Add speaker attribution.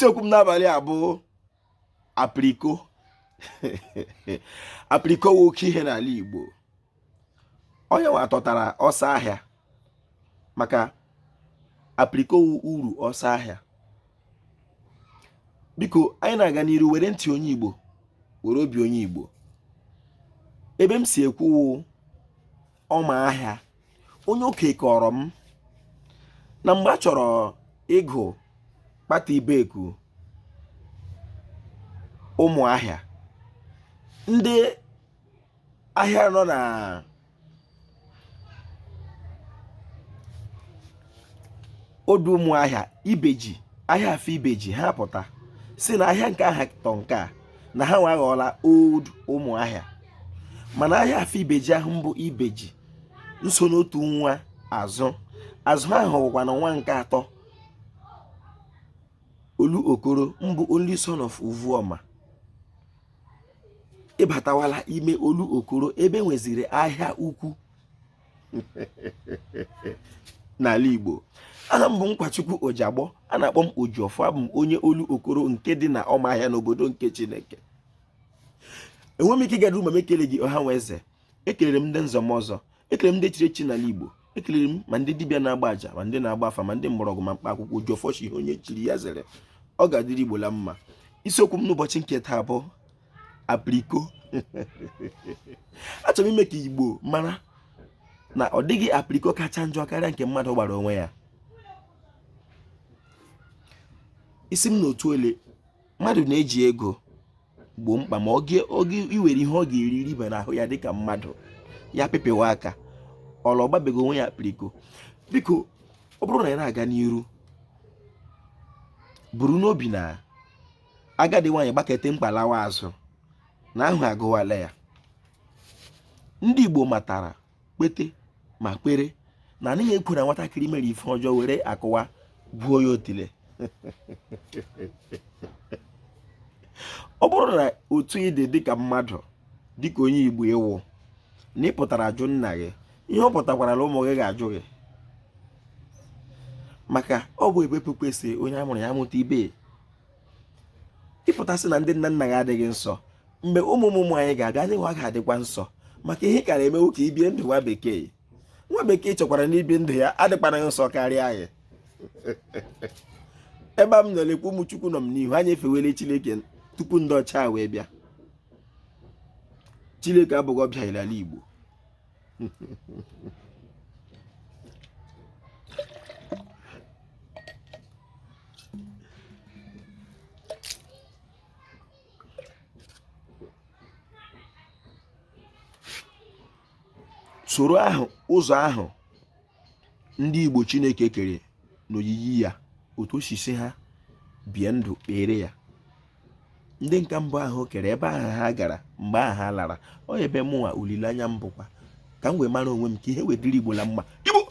Speaker 1: isiokwu m n'abalị a bụ aprịko. Aprịko wụ oke ihe n'ala Igbo. Onye nwa tọtara ọsọ ahịa maka aprịko wụ uru ọsọ ahịa. Biko anyị na-aga n'iru, were ntị onye Igbo, were obi onye Igbo. Ebe m si ekwu ọma ahịa, onye oke kọrọ m na mgbe a chọrọ ịgụ kpata ibeku ụmụ ahịa, ndị ahịa nọ na odu ụmụ ahịa ibeji, ahịa afọ ibeji, ha pụta si na ahịa nke aha tọ nke a na ha nwa aghọọla old ụmụ ahịa, mana ahịa afọ ibeji ahụ mbụ ibeji nso n'otu nwa azụ ahụ bụkwa na nwa nke atọ Olu Okoro mbụ only son of Uvuoma. Ịbatawala ime Olu Okoro ebe nweziri ahịa ukwu n'ala Igbo. Aha m bụ Nkwachukwu Ojiagbọ, a na-akpọ m Ojiọfọ. Abụ m onye Olu Okoro nke dị na ọma ahịa n'obodo nke Chineke. Enwe m ike ịga ma m ekele gị ọha nwa eze. Ekelere m ndị nzọmọzọ, ekelere m ndị chiri echi n'ala Igbo, ekelere m ma ndị dibịa na-agba aja, ma ndị na-agba afa, ma ndị mgbọrọgwụ, ma mkpa akwụkwọ. Ojiọfọ chi ihe onye chiri ya zere, ọ ga-adịrị Igbo la mma. Isiokwu m n'ụbọchị nke taa bụ aprịko. Achọrọ m ime ka Igbo mara na ọ dịghị aprịko kacha njọ karịa nke mmadụ gbara onwe ya. Isi m n'otu ole, mmadụ na-eji ego gboo mkpa, ma oge iwere ihe ọ ga-eri ribe n'ahụ ya dịka mmadụ, ya pepewa aka, ọlọ gbabego onwe ya aprịko. Biko, ọ bụrụ na ị na-aga n'iru, buru n'obi na agadi nwaanyị gbakete mkpalawa azụ na ahụ agụwala ya. Ndị Igbo matara kpete ma kpere na anaghị ekwe na nwatakịrị mere ife ọjọọ were akụwa buo ya otile. Ọ bụrụ na otu ịdị dịka mmadụ, dịka onye Igbo ịwụ na ị pụtara ajụ nna gị, ihe ọ pụtakwara na ụmụ gị ga-ajụ gị, maka ọ bụ ebe kwesị onye amụrụ ya amụta ibe. Ịpụtasị na ndị nna nna gị adịghị nsọ, mgbe ụmụ anyị ga-abịa, anyị nwa ga-adịkwa nsọ, maka ihe kara emewu ka ibie ndụ nwa bekee. Nwa bekee chọkwara na ibi ndụ ya adịkwana nsọ karịa anyị. Ebe a m nọ lekwa ụmụ Chukwu nọ m n'ihu, anyị efewele Chineke tupu ndị ọcha wee bịa. Chineke abụghị ọbịa ala Igbo. Soro ahụ ụzọ ahụ ndị Igbo Chineke kere n'oyiyi ya, otu osisi ha bie ndụ kpere ya. Ndị nka mbụ ahụ kere ebe ahụ ha gara mgbe ahụ ha lara, ọ ebe mụnwa olileanya m bụkwa ka m wee mara onwe m ka ihe wedịrị Igbo la mma. Igbo